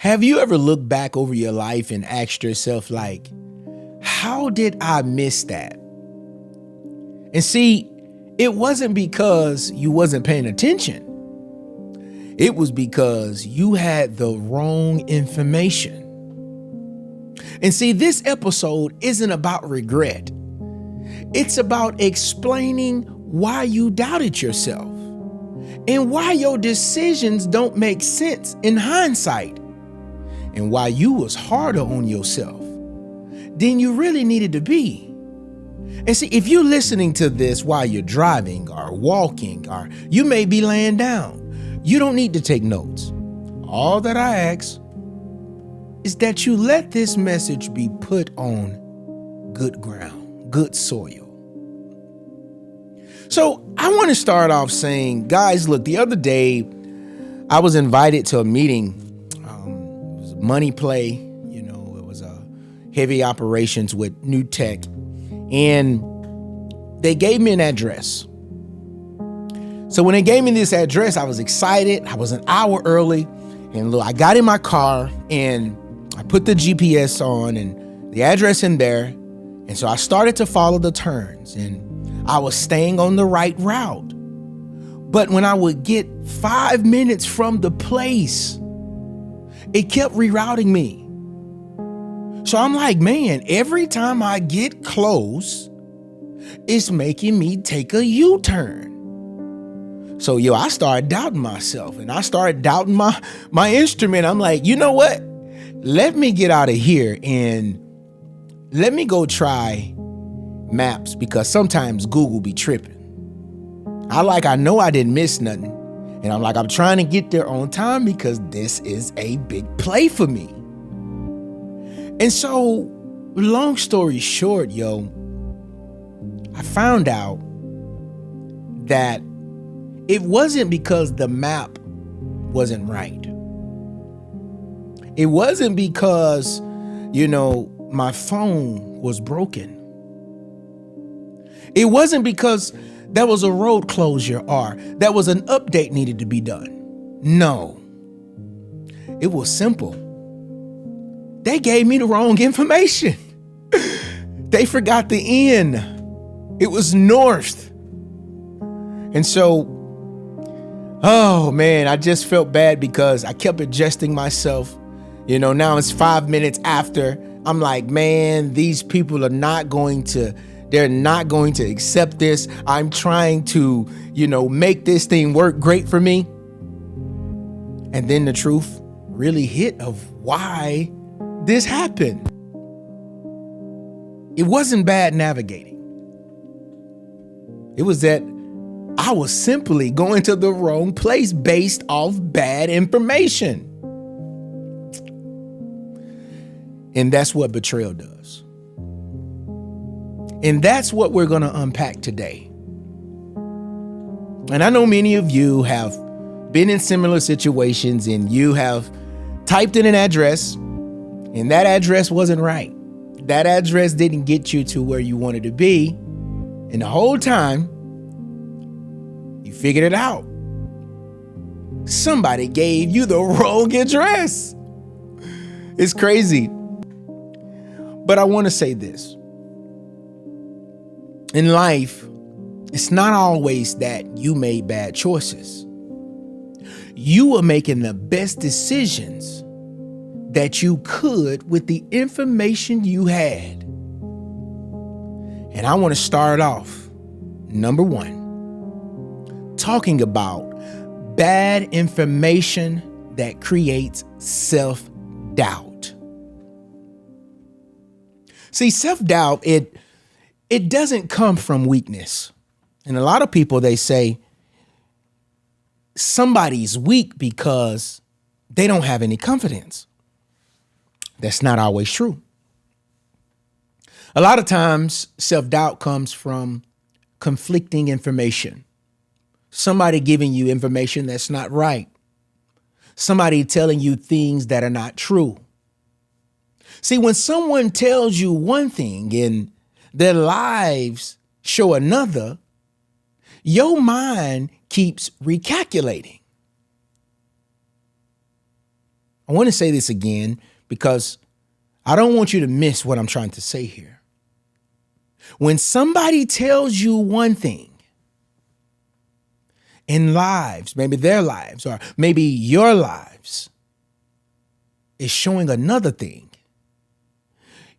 Have you ever looked back over your life and asked yourself, like, how did I miss that? And see, it wasn't because you wasn't paying attention. It was because you had the wrong information. And see, this episode isn't about regret. It's about explaining why you doubted yourself and why your decisions don't make sense in hindsight, and why you was harder on yourself than you really needed to be. And see, if you're listening to this while you're driving or walking, or you may be laying down, you don't need to take notes. All that I ask is that you let this message be put on good ground, good soil. So I want to start off saying, guys, look, the other day I was invited to a meeting. It was a money play. It was a heavy operations with new tech. And they gave me an address. So when they gave me this address, I was excited. I was an hour early. And look, I got in my car and I put the GPS on and the address in there. And so I started to follow the turns and I was staying on the right route. But when I would get 5 minutes from the place, it kept rerouting me. So I'm like, man, every time I get close, it's making me take a U-turn. So, I started doubting myself and I started doubting my instrument. I'm like, you know what? Let me get out of here and let me go try maps, because sometimes Google be tripping. I know I didn't miss nothing. And I'm trying to get there on time because this is a big play for me. And so, long story short, I found out that it wasn't because the map wasn't right. It wasn't because, my phone was broken. It wasn't because there was a road closure or there was an update needed to be done. No, it was simple. They gave me the wrong information. They forgot the N. It was north. And so, oh man, I just felt bad because I kept adjusting myself. Now it's 5 minutes after. I'm like, man, these people are not going to accept this. I'm trying to, make this thing work great for me. And then the truth really hit of why this happened. It wasn't bad navigating. It was that I was simply going to the wrong place based off bad information. And that's what betrayal does. And that's what we're going to unpack today. And I know many of you have been in similar situations and you have typed in an address and that address wasn't right. That address didn't get you to where you wanted to be. And the whole time, you figured it out. Somebody gave you the wrong address. It's crazy. But I want to say this. In life, it's not always that you made bad choices. You were making the best decisions that you could with the information you had. And I want to start off, number one, talking about bad information that creates self-doubt. See, self-doubt, it doesn't come from weakness. And a lot of people, they say somebody's weak because they don't have any confidence. That's not always true. A lot of times, self-doubt comes from conflicting information. Somebody giving you information that's not right. Somebody telling you things that are not true. See, when someone tells you one thing and their lives show another, your mind keeps recalculating. I want to say this again because I don't want you to miss what I'm trying to say here. When somebody tells you one thing in lives, maybe their lives or maybe your lives is showing another thing,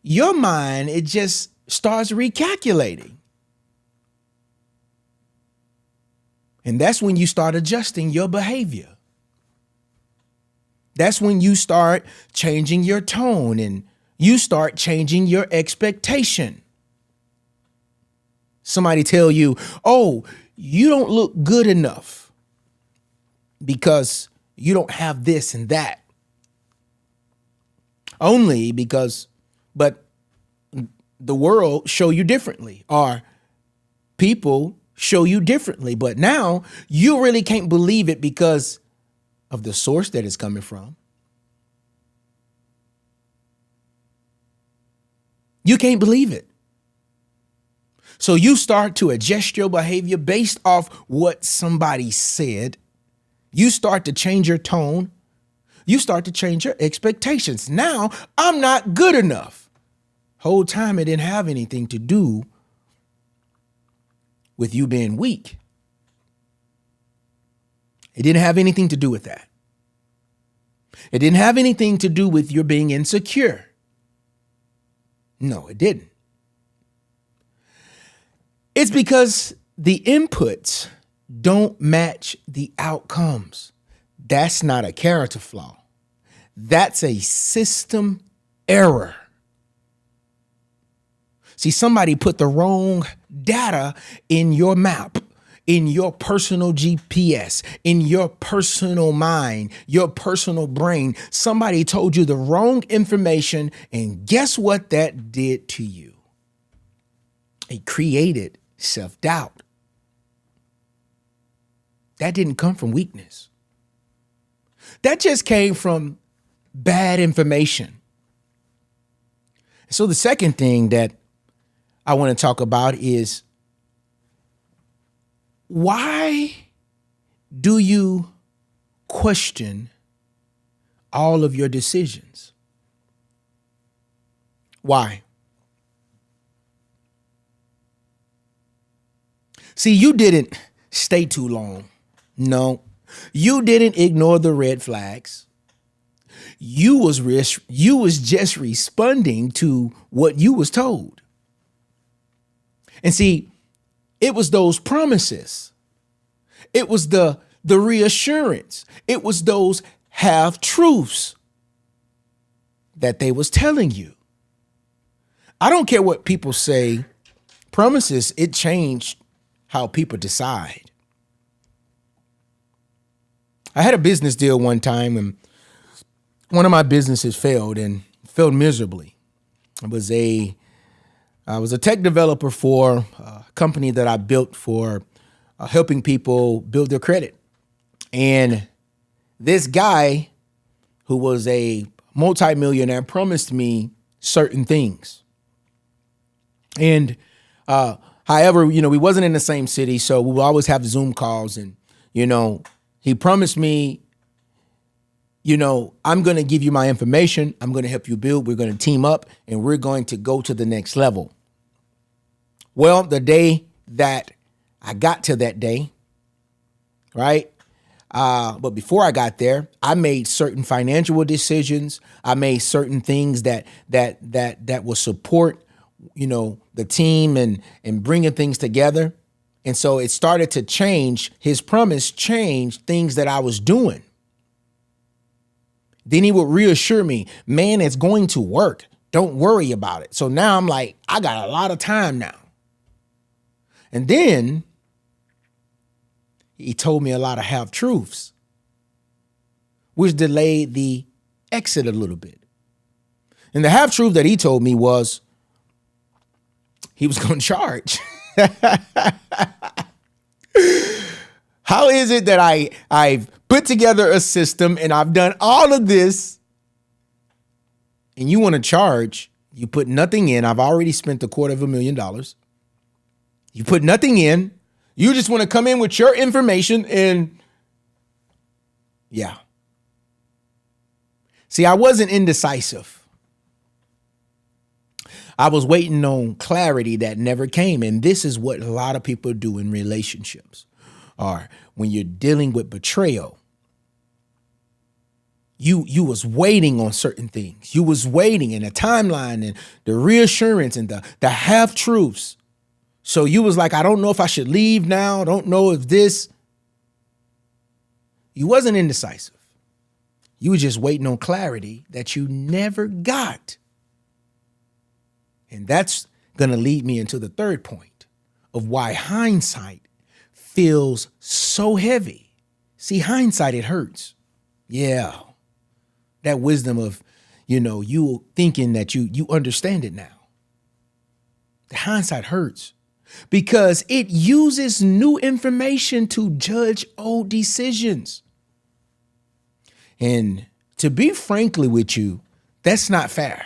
your mind, it just starts recalculating. And that's when you start adjusting your behavior. That's when you start changing your tone and you start changing your expectation. Somebody tell you, oh, you don't look good enough because you don't have this and that. Only because, but the world show you differently, or people show you differently. But now you really can't believe it because of the source that it's coming from. You can't believe it. So you start to adjust your behavior based off what somebody said. You start to change your tone. You start to change your expectations. Now I'm not good enough. Whole time it didn't have anything to do with you being weak. It didn't have anything to do with that. It didn't have anything to do with your being insecure. No, it didn't. It's because the inputs don't match the outcomes. That's not a character flaw. That's a system error. See, somebody put the wrong data in your map, in your personal GPS, in your personal mind, your personal brain. Somebody told you the wrong information, and guess what that did to you? It created self-doubt. That didn't come from weakness. That just came from bad information. So the second thing that I want to talk about is, why do you question all of your decisions? Why? See, you didn't stay too long. No, you didn't ignore the red flags. You was just responding to what you was told. And see, it was those promises. It was the reassurance. It was those half truths that they was telling you. I don't care what people say. Promises, it changed how people decide. I had a business deal one time and one of my businesses failed and failed miserably. I was a tech developer for a company that I built for helping people build their credit. And this guy who was a multimillionaire promised me certain things. And however, we wasn't in the same city, so we would always have Zoom calls. And, he promised me, I'm going to give you my information. I'm going to help you build. We're going to team up and we're going to go to the next level. Well, the day that I got to that day, right? But before I got there, I made certain financial decisions. I made certain things that will support, the team and bringing things together. And so it started to change. His promise changed things that I was doing. Then he would reassure me, man, it's going to work. Don't worry about it. So now I'm like, I got a lot of time now. And then he told me a lot of half truths, which delayed the exit a little bit. And the half truth that he told me was he was going to charge. How is it that I've put together a system and I've done all of this and you want to charge? You put nothing in. I've already spent $250,000. You put nothing in. You just want to come in with your information and yeah. See, I wasn't indecisive. I was waiting on clarity that never came. And this is what a lot of people do in relationships, or when you're dealing with betrayal. You was waiting on certain things. You was waiting in a timeline and the reassurance and the half truths. So you was like, I don't know if I should leave now. I don't know if this. You wasn't indecisive. You were just waiting on clarity that you never got. And that's going to lead me into the third point of why hindsight feels so heavy. See, hindsight, it hurts. Yeah. That wisdom of, you thinking that you understand it now. The hindsight hurts because it uses new information to judge old decisions. And to be frankly with you, that's not fair.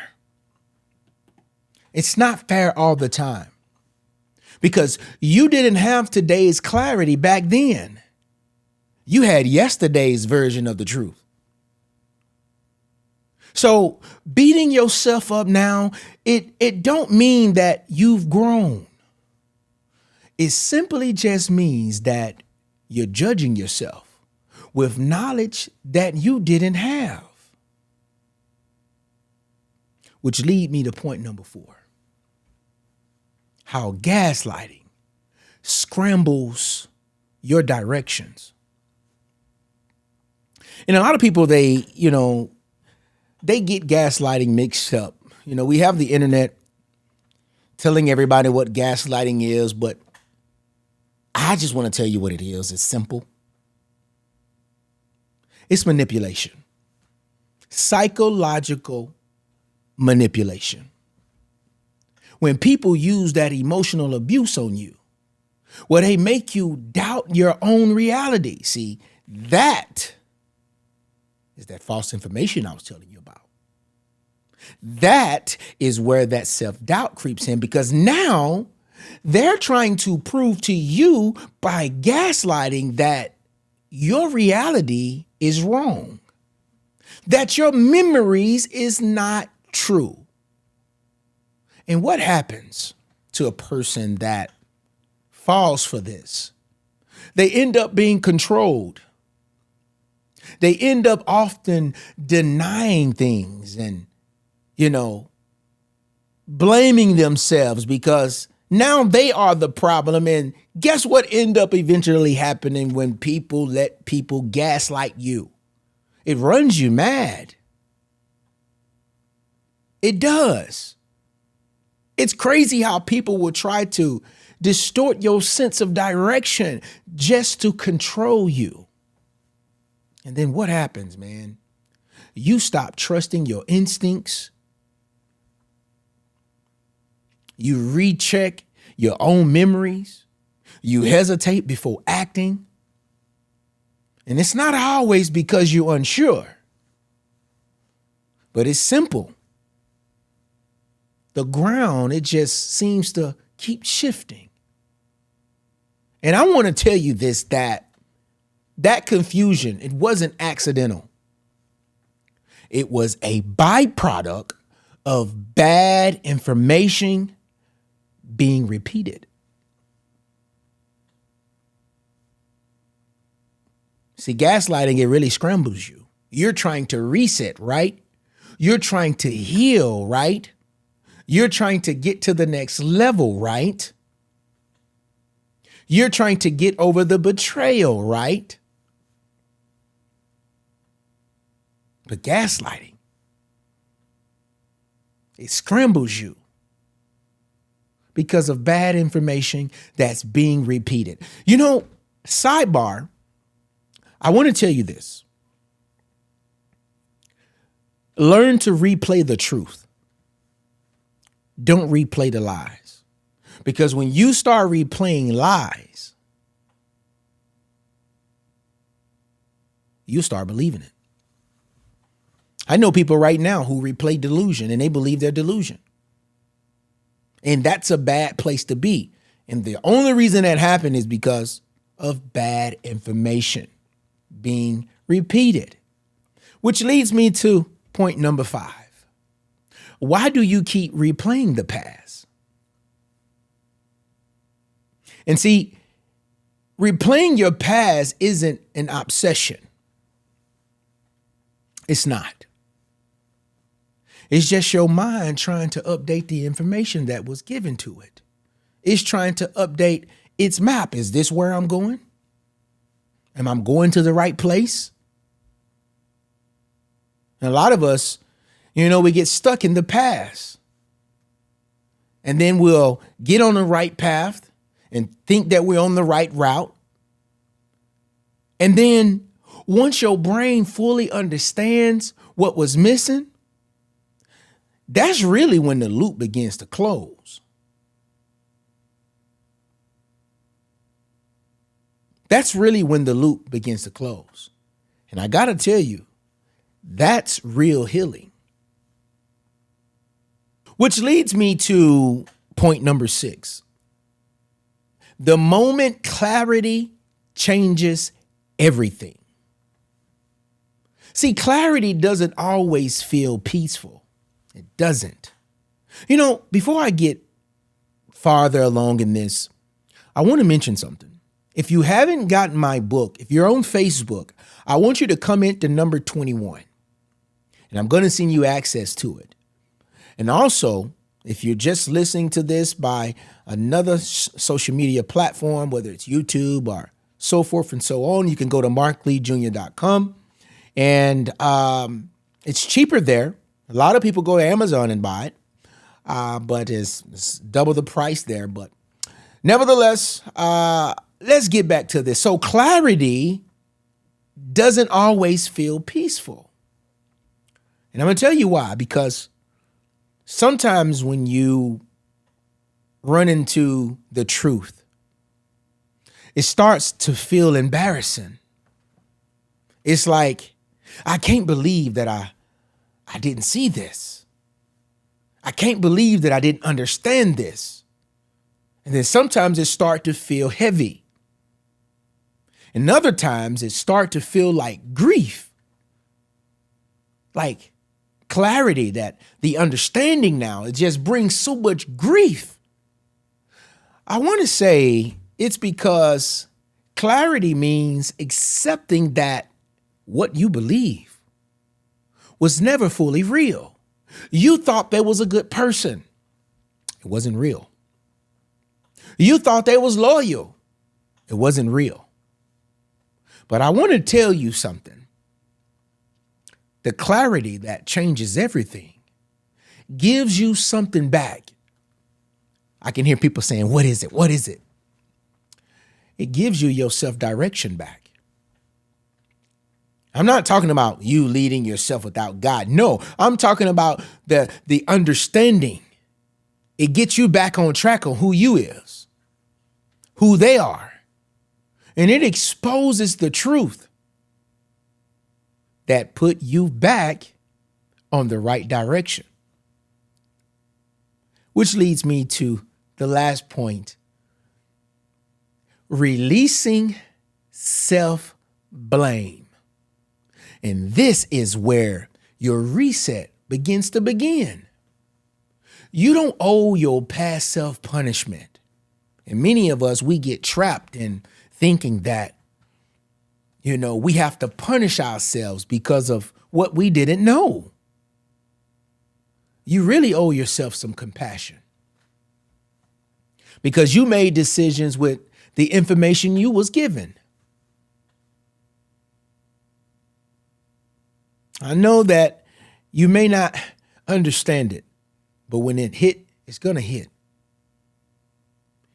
It's not fair all the time because you didn't have today's clarity back then. You had yesterday's version of the truth. So beating yourself up now, it don't mean that you've grown. It simply just means that you're judging yourself with knowledge that you didn't have. Which lead me to point number 4. How gaslighting scrambles your directions. And a lot of people, they get gaslighting mixed up. We have the internet telling everybody what gaslighting is, but I just want to tell you what it is. It's simple. It's manipulation. Psychological manipulation. When people use that emotional abuse on you, where they make you doubt your own reality. See, that is that false information I was telling you about. That is where that self-doubt creeps in, because now they're trying to prove to you by gaslighting that your reality is wrong, that your memories is not true. And what happens to a person that falls for this? They end up being controlled. They end up often denying things and, blaming themselves because now they are the problem. And guess what end up eventually happening when people let people gaslight you? It runs you mad. It does. It's crazy how people will try to distort your sense of direction just to control you. And then what happens, man? You stop trusting your instincts. You recheck your own memories. You hesitate before acting. And it's not always because you're unsure, but it's simple. The ground, it just seems to keep shifting. And I want to tell you this, that confusion, it wasn't accidental. It was a byproduct of bad information being repeated. See, gaslighting, it really scrambles you. You're trying to reset, right? You're trying to heal, right? You're trying to get to the next level, right? You're trying to get over the betrayal, right? But gaslighting, it scrambles you because of bad information that's being repeated. Sidebar, I want to tell you this. Learn to replay the truth. Don't replay the lies. Because when you start replaying lies, you start believing it. I know people right now who replay delusion and they believe their delusion. And that's a bad place to be. And the only reason that happened is because of bad information being repeated. Which leads me to Point number 5. Why do you keep replaying the past? And see, replaying your past isn't an obsession. It's not. It's just your mind trying to update the information that was given to it. It's trying to update its map. Is this where I'm going? Am I going to the right place? And a lot of us, we get stuck in the past. And then we'll get on the right path and think that we're on the right route. And then once your brain fully understands what was missing, that's really when the loop begins to close. That's really when the loop begins to close. And I got to tell you, that's real healing. Which leads me to point number 6. The moment clarity changes everything. See, clarity doesn't always feel peaceful. It doesn't. Before I get farther along in this, I want to mention something. If you haven't gotten my book, if you're on Facebook, I want you to comment to number 21. And I'm going to send you access to it. And also, if you're just listening to this by another social media platform, whether it's YouTube or so forth and so on, you can go to markleejr.com. And it's cheaper there. A lot of people go to Amazon and buy it, but it's double the price there. But nevertheless, let's get back to this. So clarity doesn't always feel peaceful. And I'm going to tell you why, because sometimes when you run into the truth, it starts to feel embarrassing. It's like, I can't believe that I didn't see this. I can't believe that I didn't understand this. And then sometimes it starts to feel heavy. And other times it starts to feel like grief. Like clarity, that the understanding now, it just brings so much grief. I want to say it's because clarity means accepting that what you believe was never fully real. You thought they was a good person. It wasn't real. You thought they was loyal. It wasn't real. But I want to tell you something. The clarity that changes everything gives you something back. I can hear people saying, what is it? What is it? It gives you your self-direction back. I'm not talking about you leading yourself without God. No, I'm talking about the understanding. It gets you back on track on who you is, who they are. And it exposes the truth that put you back on the right direction. Which leads me to the last point. Releasing self-blame. And this is where your reset begins to begin. You don't owe your past self punishment. And many of us, we get trapped in thinking that, we have to punish ourselves because of what we didn't know. You really owe yourself some compassion because you made decisions with the information you was given. I know that you may not understand it, but when it hit, it's going to hit.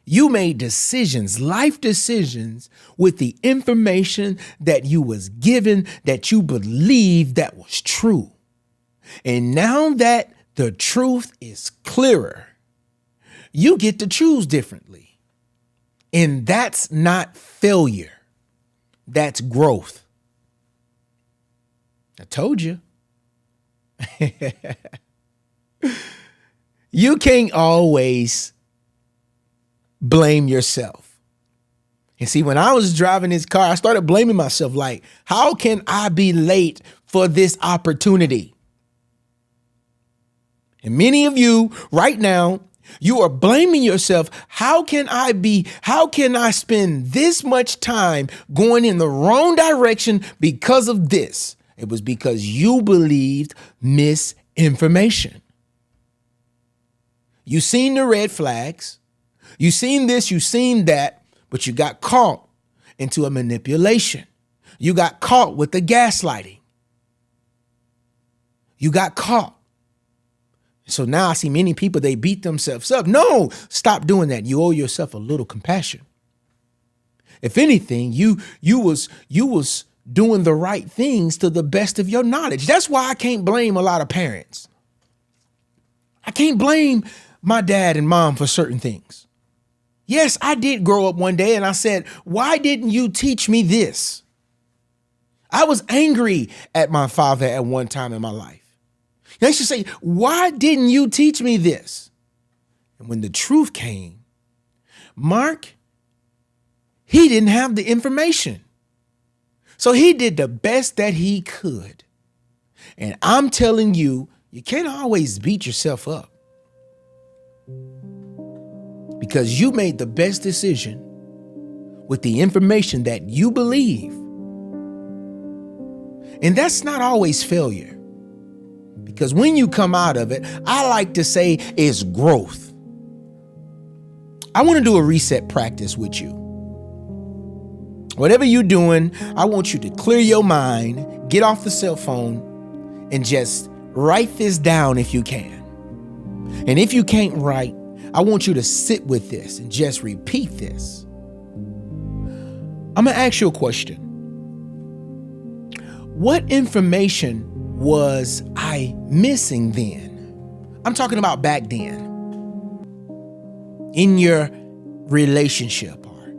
You made decisions, life decisions, with the information that you was given, that you believed that was true. And now that the truth is clearer, you get to choose differently. And that's not failure. That's growth. I told you. You can't always blame yourself. And see, when I was driving this car, I started blaming myself like, how can I be late for this opportunity? And many of you right now, you are blaming yourself. How can I spend this much time going in the wrong direction because of this? It was because you believed misinformation. You seen the red flags. You seen this, you seen that, but you got caught into a manipulation. You got caught with the gaslighting. You got caught. So now I see many people, they beat themselves up. No, stop doing that. You owe yourself a little compassion. If anything, you was doing the right things to the best of your knowledge. That's why I can't blame a lot of parents. I can't blame my dad and mom for certain things. Yes, I did grow up one day and I said, why didn't you teach me this? I was angry at my father at one time in my life. And I should say, why didn't you teach me this? And when the truth came, Mark, he didn't have the information. So he did the best that he could. And I'm telling you, you can't always beat yourself up, because you made the best decision with the information that you believe. And that's not always failure, because when you come out of it, I like to say it's growth. I want to do a reset practice with you. Whatever you're doing, I want you to clear your mind, get off the cell phone, and just write this down if you can. And if you can't write, I want you to sit with this and just repeat this. I'm going to ask you a question. What information was I missing then? I'm talking about back then. In your relationship or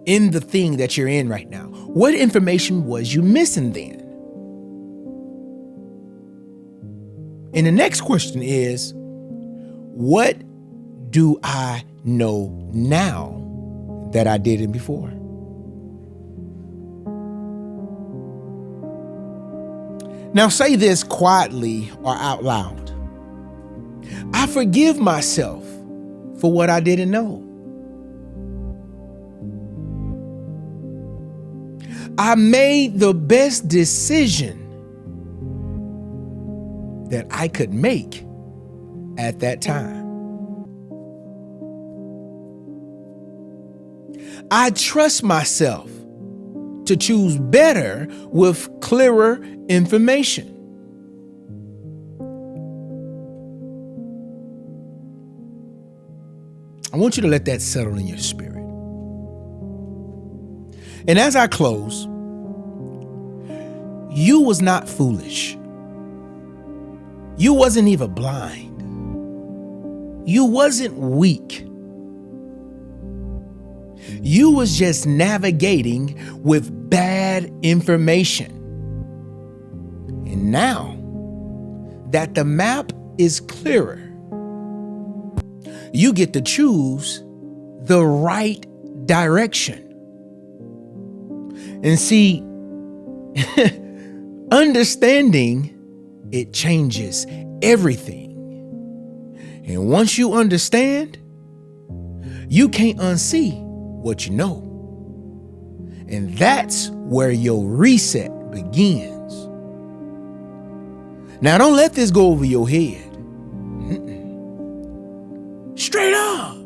in the thing that you're in right now. What information was you missing then? And the next question is, what do I know now that I didn't before? Now say this quietly or out loud. I forgive myself for what I didn't know. I made the best decision that I could make at that time. I trust myself to choose better with clearer information. I want you to let that settle in your spirit. And as I close, you was not foolish. You wasn't even blind. You wasn't weak. You was just navigating with bad information. And now that the map is clearer, you get to choose the right direction. And see, understanding, it changes everything. And once you understand, you can't unsee what you know. And that's where your reset begins. Now, don't let this go over your head. Straight up.